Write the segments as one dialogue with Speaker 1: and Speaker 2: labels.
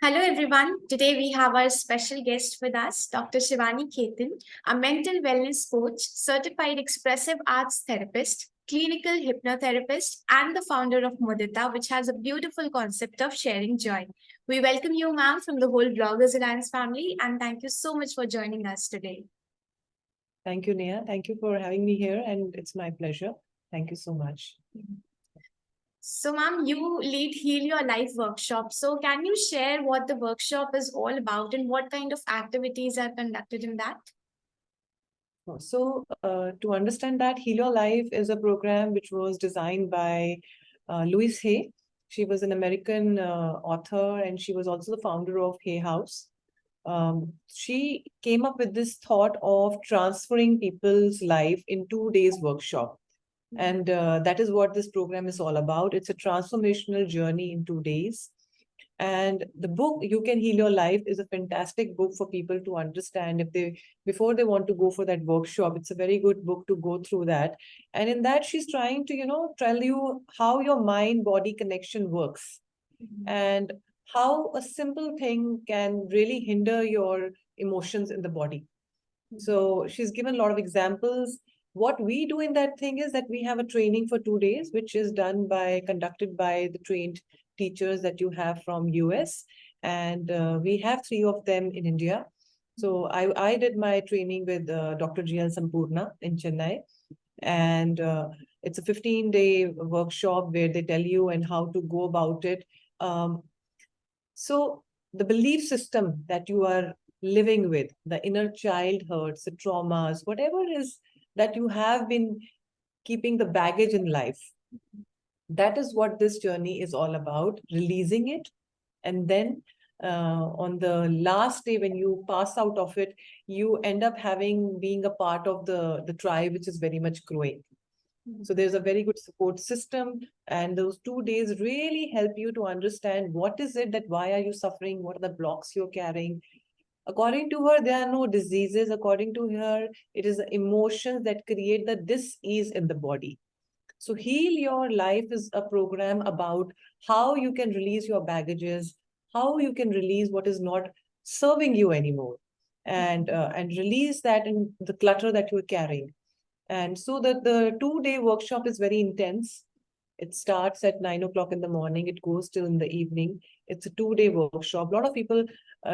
Speaker 1: Hello everyone. Today we have our special guest with us, Dr. Shivani Khetan, a mental wellness coach, certified expressive arts therapist, clinical hypnotherapist, and the founder of Mudita, which has a beautiful concept of sharing joy. We welcome you, ma'am, from the whole Bloggers Alliance family, and thank you so much for joining us today.
Speaker 2: Thank you, Neha. Thank you for having me here, and it's my pleasure. Thank you so much.
Speaker 1: So, ma'am, you lead Heal Your Life workshop. So, can you share what the workshop is all about and what kind of activities are conducted in that?
Speaker 2: So, to understand that, Heal Your Life is a program which was designed by Louise Hay. She was an American author, and she was also the founder of Hay House. She came up with this thought of transferring people's life in 2 days workshop. And that is what this program is all about. It's a transformational journey in 2 days. And the book, You Can Heal Your Life, is a fantastic book for people to understand if they, before they want to go for that workshop. It's a very good book to go through that. And in that, she's trying to, tell you how your mind-body connection works and how a simple thing can really hinder your emotions in the body. So she's given a lot of examples. What we do in that thing is that we have a training for 2 days, which is conducted by the trained teachers that you have from US. And we have 3 of them in India. So I did my training with Dr. GL Sampurna in Chennai. And it's a 15-day workshop where they tell you and how to go about it. So the belief system that you are living with, the inner child hurts, the traumas, whatever it is that you have been keeping the baggage in life, that is what this journey is all about, releasing it. And then on the last day, when you pass out of it, you end up being a part of the tribe, which is very much growing. So there's a very good support system, and those 2 days really help you to understand what is it that why are you suffering, what are the blocks you're carrying. According to her, there are no diseases. According to her, it is the emotions that create the dis-ease in the body. So Heal Your Life is a program about how you can release your baggages, how you can release what is not serving you anymore, and release that in the clutter that you're carrying. And so the 2 day workshop is very intense. It starts at 9 o'clock in the morning. It goes till in the evening. It's a 2 day workshop. A lot of people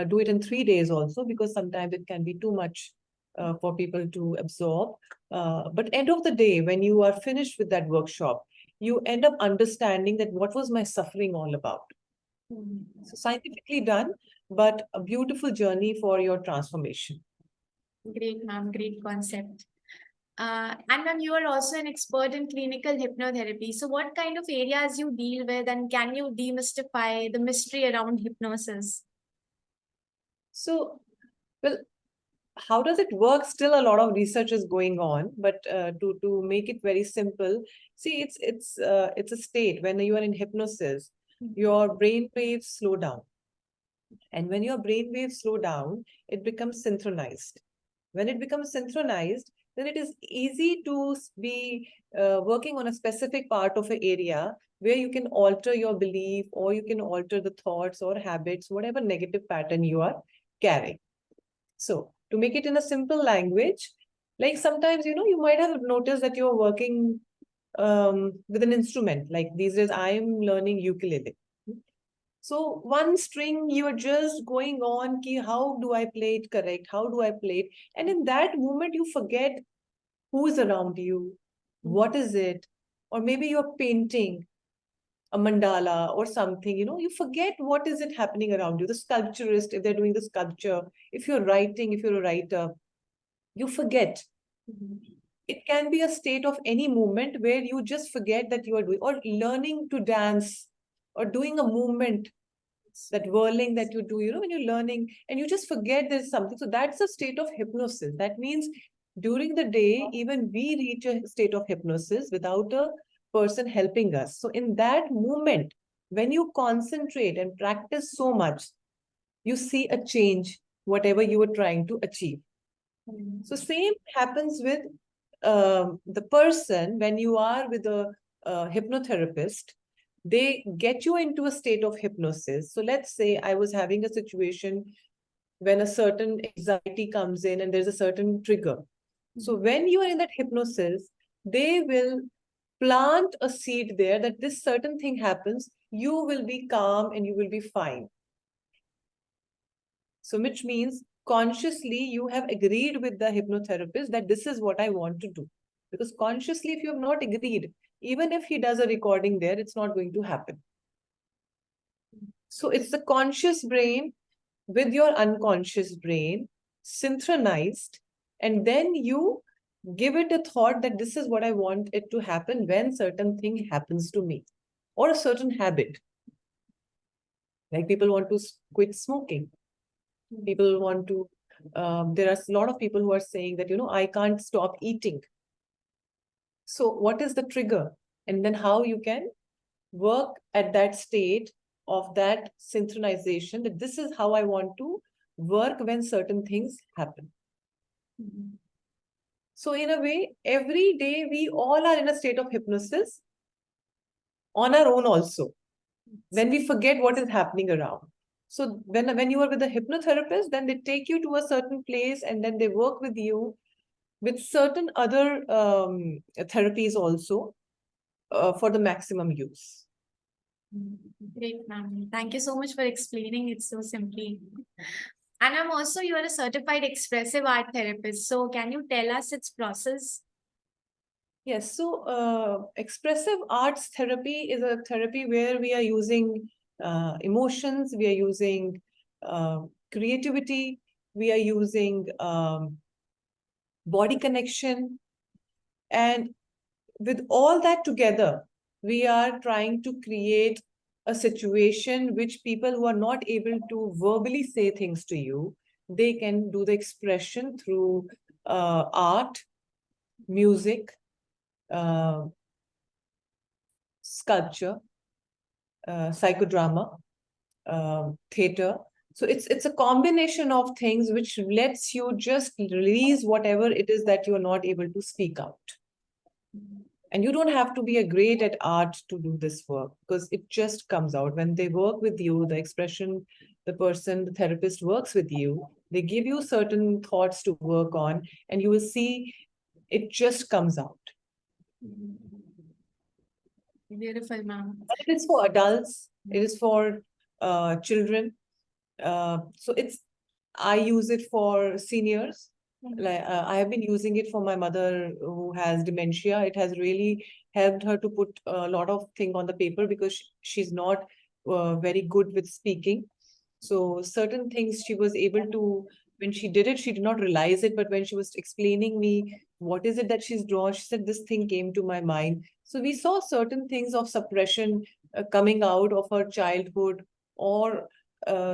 Speaker 2: do it in 3 days also, because sometimes it can be too much for people to absorb. But end of the day, when you are finished with that workshop, you end up understanding that what was my suffering all about. So scientifically done, but a beautiful journey for your transformation.
Speaker 1: Great, ma'am. Great concept. And ma'am, you are also an expert in clinical hypnotherapy. So, what kind of areas you deal with, and can you demystify the mystery around hypnosis?
Speaker 2: So, well, how does it work? Still, a lot of research is going on, but to make it very simple, see, it's a state when you are in hypnosis, your brain waves slow down, and when your brain waves slow down, it becomes synchronized. When it becomes synchronized, then it is easy to be working on a specific part of an area where you can alter your belief, or you can alter the thoughts or habits, whatever negative pattern you are carrying. So to make it in a simple language, like sometimes, you might have noticed that you're working with an instrument. Like these days, I'm learning ukulele. So one string, you're just going on, ki, how do I play it correct? How do I play it? And in that moment, you forget who is around you, what is it, or maybe you're painting a mandala or something, you forget what is it happening around you. The sculpturist, if they're doing the sculpture, if you're writing, if you're a writer, you forget. It can be a state of any movement where you just forget that you are doing, or learning to dance, or doing a movement, that whirling that you do, when you're learning and you just forget there's something. So that's a state of hypnosis. That means during the day, even we reach a state of hypnosis without a person helping us. So in that moment, when you concentrate and practice so much, you see a change, whatever you were trying to achieve. So same happens with the person when you are with a hypnotherapist. they get you into a state of hypnosis. So let's say I was having a situation when a certain anxiety comes in and there's a certain trigger. So when you are in that hypnosis, they will plant a seed there that this certain thing happens, you will be calm and you will be fine. So which means consciously you have agreed with the hypnotherapist that this is what I want to do. Because consciously, if you have not agreed, even if he does a recording there, it's not going to happen. So it's the conscious brain with your unconscious brain synchronized, and then you give it a thought that this is what I want it to happen when certain thing happens to me, or a certain habit. Like people want to quit smoking. People want to, there are a lot of people who are saying that, I can't stop eating. So what is the trigger? And then how you can work at that state of that synchronization, that this is how I want to work when certain things happen. So in a way, every day we all are in a state of hypnosis on our own also, when we forget what is happening around. So when you are with a hypnotherapist, then they take you to a certain place and then they work with you with certain other therapies also for the maximum use.
Speaker 1: Great, ma'am. Thank you so much for explaining it so simply. And I'm also, you are a certified expressive art therapist. So can you tell us its process?
Speaker 2: Yes, so expressive arts therapy is a therapy where we are using emotions, we are using creativity, we are using body connection. And with all that together, we are trying to create a situation which people who are not able to verbally say things to you, they can do the expression through art, music, sculpture, psychodrama, theater. So it's a combination of things which lets you just release whatever it is that you are not able to speak out. And you don't have to be a great at art to do this work, because it just comes out when they work with you. The expression, the person, the therapist works with you, they give you certain thoughts to work on, and you will see it just comes out.
Speaker 1: Beautiful, ma'am.
Speaker 2: It is for adults, it is for children. So I use it for seniors. Like I have been using it for my mother who has dementia. It has really helped her to put a lot of things on the paper, because she's not very good with speaking. So certain things she was able to, when she did it, she did not realize it. But when she was explaining me what is it that she's drawn, she said, this thing came to my mind. So we saw certain things of suppression coming out of her childhood, or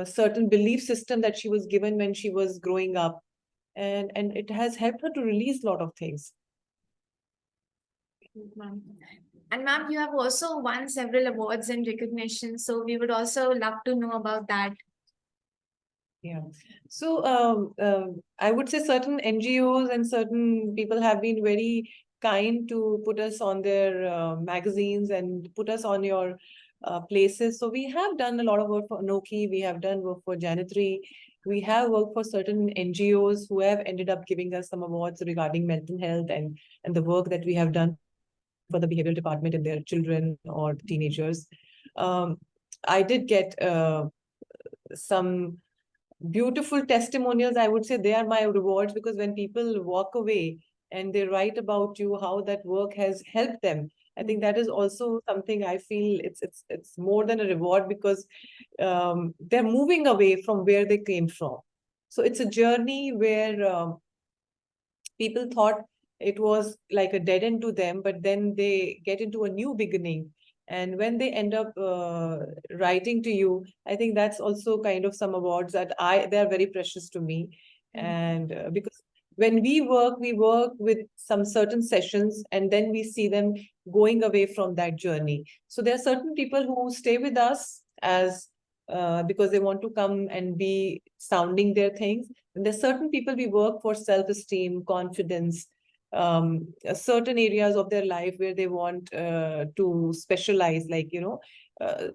Speaker 2: certain belief system that she was given when she was growing up. And it has helped her to release a lot of things.
Speaker 1: And ma'am, you have also won several awards and recognition. So we would also love to know about that.
Speaker 2: Yeah. So I would say certain NGOs and certain people have been very kind to put us on their magazines and put us on your places. So we have done a lot of work for Anoki. We have done work for Janitri. We have worked for certain NGOs who have ended up giving us some awards regarding mental health and the work that we have done for the behavioral department and their children or teenagers. I did get some beautiful testimonials. I would say they are my rewards, because when people walk away and they write about you, how that work has helped them, I think that is also something I feel it's more than a reward, because they're moving away from where they came from. So it's a journey where people thought it was like a dead end to them, but then they get into a new beginning. And when they end up writing to you, I think that's also kind of some awards that they're very precious to me. And because when we work with some certain sessions, and then we see them going away from that journey. So there are certain people who stay with us as because they want to come and be sounding their things. And there's certain people we work for self-esteem, confidence, certain areas of their life where they want to specialize, like, uh,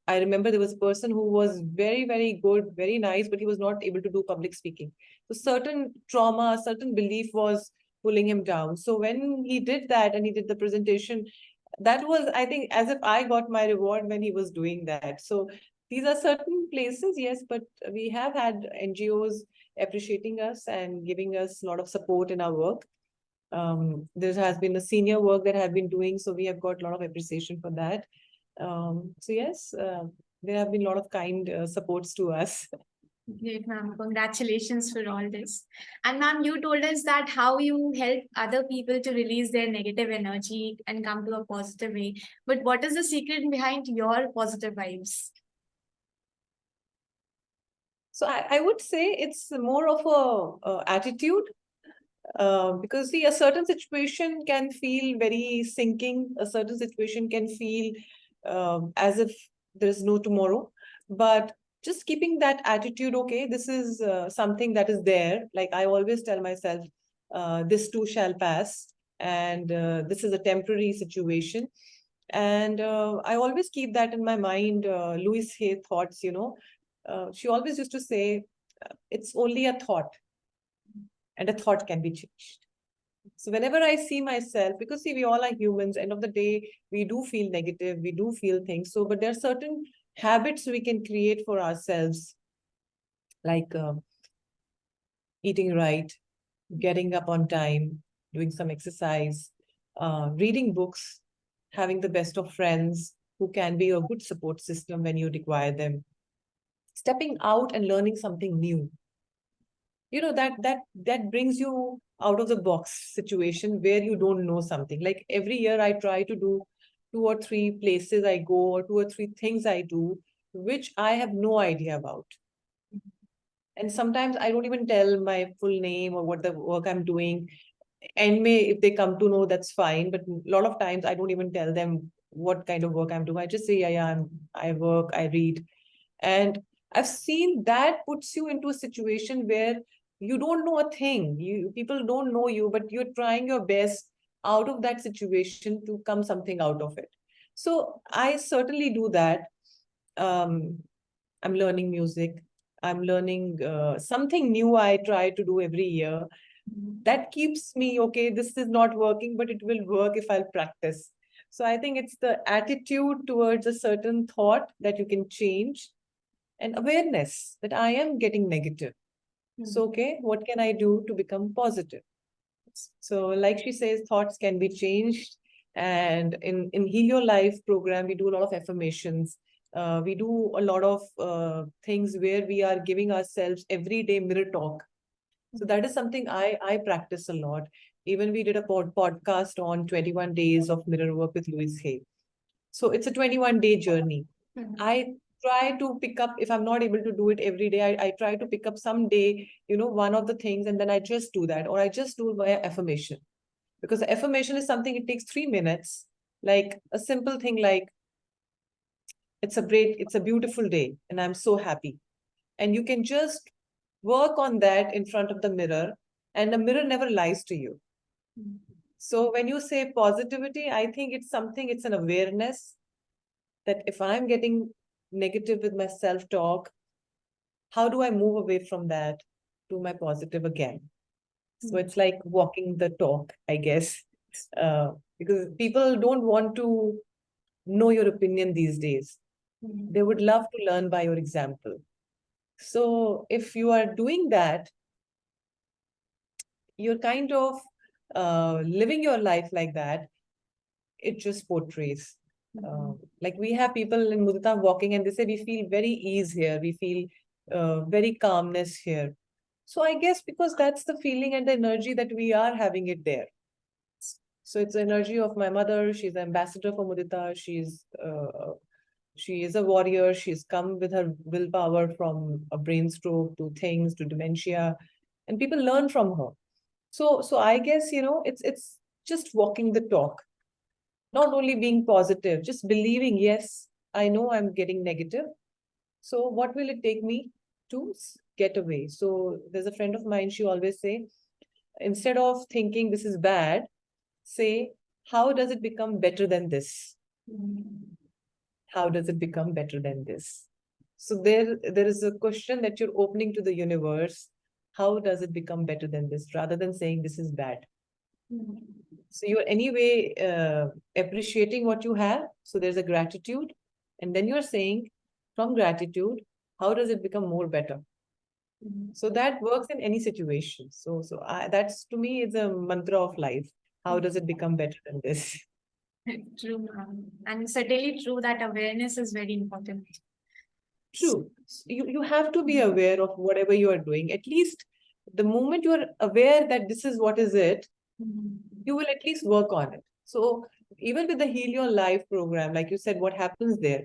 Speaker 2: I remember there was a person who was very, very good, very nice, but he was not able to do public speaking. So certain trauma, certain belief was pulling him down. So when he did that and he did the presentation, that was, I think, as if I got my reward when he was doing that. So these are certain places, yes, but we have had NGOs appreciating us and giving us a lot of support in our work. There has been a senior work that I've been doing, so we have got a lot of appreciation for that. So yes, there have been a lot of kind supports to us.
Speaker 1: Great, ma'am. Congratulations for all this. And ma'am, you told us that how you help other people to release their negative energy and come to a positive way. But what is the secret behind your positive vibes?
Speaker 2: So I would say it's more of a attitude, because see, a certain situation can feel very sinking. A certain situation can feel as if there is no tomorrow. But just keeping that attitude, okay, this is something that is there. Like I always tell myself, this too shall pass, and this is a temporary situation. And I always keep that in my mind. Louise Hay thoughts, she always used to say, it's only a thought, and a thought can be changed. So whenever I see myself, because see, we all are humans, end of the day, we do feel negative, we do feel things. So, but there are certain habits we can create for ourselves, like eating right, getting up on time, doing some exercise, reading books, having the best of friends who can be a good support system when you require them, stepping out and learning something new. That brings you out of the box situation where you don't know something. Like every year I try to do 2 or 3 places I go, or 2 or 3 things I do which I have no idea about. And sometimes I don't even tell my full name or what the work I'm doing. And may, if they come to know, that's fine, but a lot of times I don't even tell them what kind of work I'm doing. I just say, yeah, I work, I read. And I've seen that puts you into a situation where you don't know a thing. People don't know you, but you're trying your best out of that situation to come something out of it. So I certainly do that. Um, I'm learning music. I'm learning something new I try to do every year. That keeps me, okay, this is not working, but it will work if I'll practice. So I think it's the attitude towards a certain thought that you can change, and awareness that I am getting negative. So, okay, what can I do to become positive? So, like she says, thoughts can be changed. And in Heal Your Life program, we do a lot of affirmations. We do a lot of things where we are giving ourselves everyday mirror talk. So that is something I practice a lot. Even we did a podcast on 21 days of mirror work with Louise Hay. So it's a 21-day journey. I try to pick up, if I'm not able to do it every day, I try to pick up some day, one of the things, and then I just do that, or I just do via affirmation. Because affirmation is something, it takes 3 minutes, like a simple thing like, it's a beautiful day, and I'm so happy. And you can just work on that in front of the mirror, and the mirror never lies to you. So when you say positivity, I think it's an awareness that if I'm getting negative with my self-talk, how do I move away from that to my positive again? So it's like walking the talk, I guess, because people don't want to know your opinion these days. They would love to learn by your example. So if you are doing that, you're kind of living your life like that. It just portrays. Like we have people in Mudita walking and they say, we feel very ease here. We feel very calmness here. So I guess because that's the feeling and the energy that we are having it there. So it's the energy of my mother. She's the ambassador for Mudita. She is a warrior. She's come with her willpower from a brain stroke to things to dementia, and people learn from her. So I guess it's just walking the talk, not only being positive, just believing, yes, I know I'm getting negative. So what will it take me to get away? So there's a friend of mine, she always say, instead of thinking this is bad, say, how does it become better than this? how does it become better than this? So there is a question that you're opening to the universe. How does it become better than this? Rather than saying this is bad. So you're anyway appreciating what you have. So there's a gratitude. And then you're saying from gratitude, how does it become more better? So that works in any situation. That's to me is a mantra of life. How does it become better than this?
Speaker 1: True, ma'am. And certainly true that awareness is very important.
Speaker 2: True. You have to be aware of whatever you are doing. At least the moment you are aware that this is what is it, you will at least work on it. So even with the Heal Your Life program, like you said, what happens there?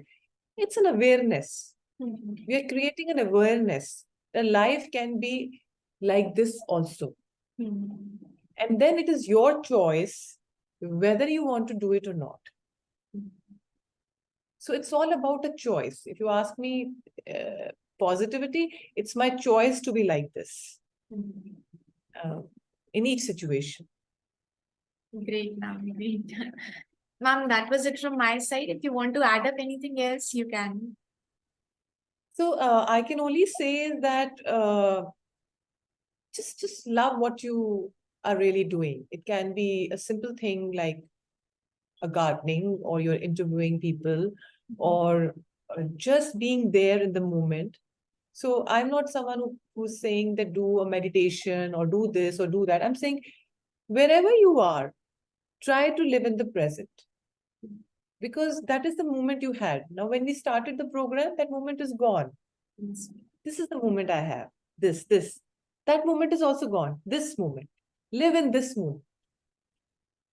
Speaker 2: It's an awareness. We are creating an awareness that life can be like this also. And then it is your choice whether you want to do it or not. So it's all about a choice. If you ask me positivity, it's my choice to be like this in each situation.
Speaker 1: Great, ma'am. Great. Ma'am, that was it from my side. If you want to add up anything else, you can.
Speaker 2: So I can only say that just love what you are really doing. It can be a simple thing like a gardening, or you're interviewing people, or just being there in the moment. So I'm not someone who's saying that do a meditation or do this or do that. I'm saying wherever you are, try to live in the present, because that is the moment you had. Now, when we started the program, that moment is gone. This is the moment I have. This. That moment is also gone. This moment. Live in this moment.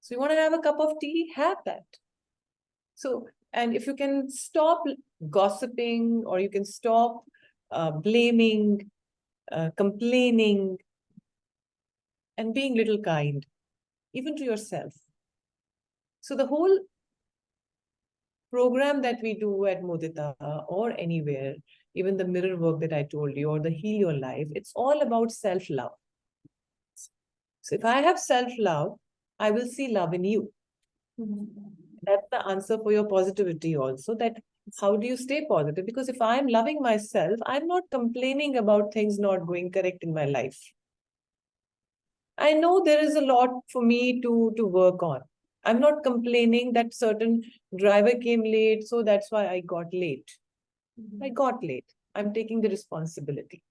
Speaker 2: So you want to have a cup of tea? Have that. So, and if you can stop gossiping, or you can stop blaming, complaining, and being little kind, even to yourself. So the whole program that we do at Mudita or anywhere, even the mirror work that I told you, or the Heal Your Life, it's all about self-love. So if I have self-love, I will see love in you. That's the answer for your positivity also, that how do you stay positive? Because if I'm loving myself, I'm not complaining about things not going correct in my life. I know there is a lot for me to work on. I'm not complaining that certain driver came late, so that's why I got late. I got late. I'm taking the responsibility.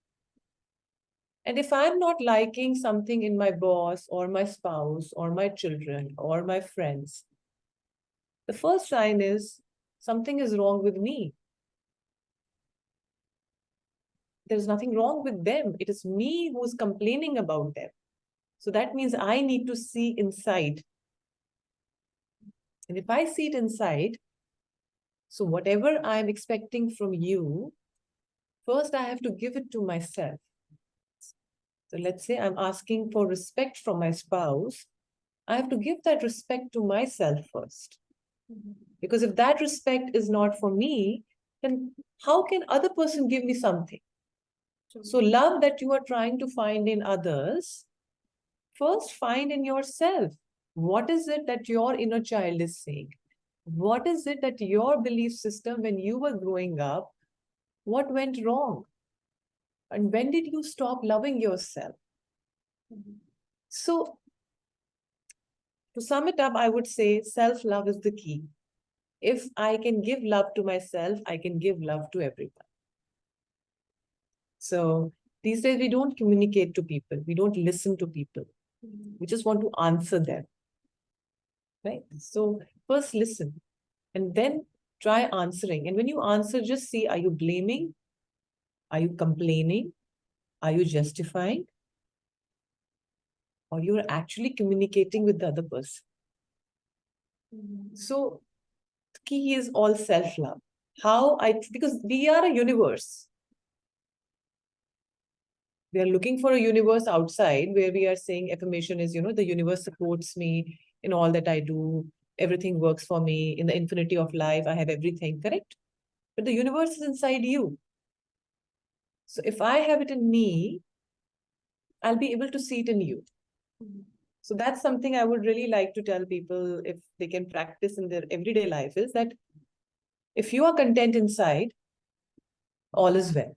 Speaker 2: And if I'm not liking something in my boss or my spouse or my children or my friends, the first sign is something is wrong with me. There's nothing wrong with them. It is me who's complaining about them. So that means I need to see inside. And if I see it inside, so whatever I'm expecting from you, first I have to give it to myself. So let's say I'm asking for respect from my spouse. I have to give that respect to myself first. Because if that respect is not for me, then how can other person give me something? So love that you are trying to find in others, first find in yourself. What is it that your inner child is saying? What is it that your belief system, when you were growing up, what went wrong? And when did you stop loving yourself? So to sum it up, I would say self-love is the key. If I can give love to myself, I can give love to everyone. So these days, we don't communicate to people. We don't listen to people. We just want to answer them. Right? So first listen, and then try answering. And when you answer, just see, are you blaming? Are you complaining? Are you justifying? Or you're actually communicating with the other person? So the key is all self-love. Because we are a universe. We are looking for a universe outside where we are saying affirmation is, the universe supports me in all that I do. Everything works for me. In the infinity of life, I have everything, correct? But the universe is inside you. So if I have it in me, I'll be able to see it in you. So that's something I would really like to tell people, if they can practice in their everyday life, is that If you are content inside, all is well.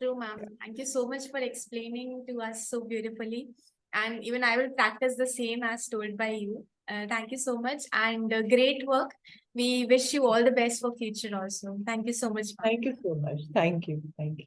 Speaker 1: True, ma'am. Thank you so much for explaining to us so beautifully. And even I will practice the same as told by you. Thank you so much and great work. We wish you all the best for future also. Thank you so much, ma'am.
Speaker 2: Thank you so much. Thank you. Thank you.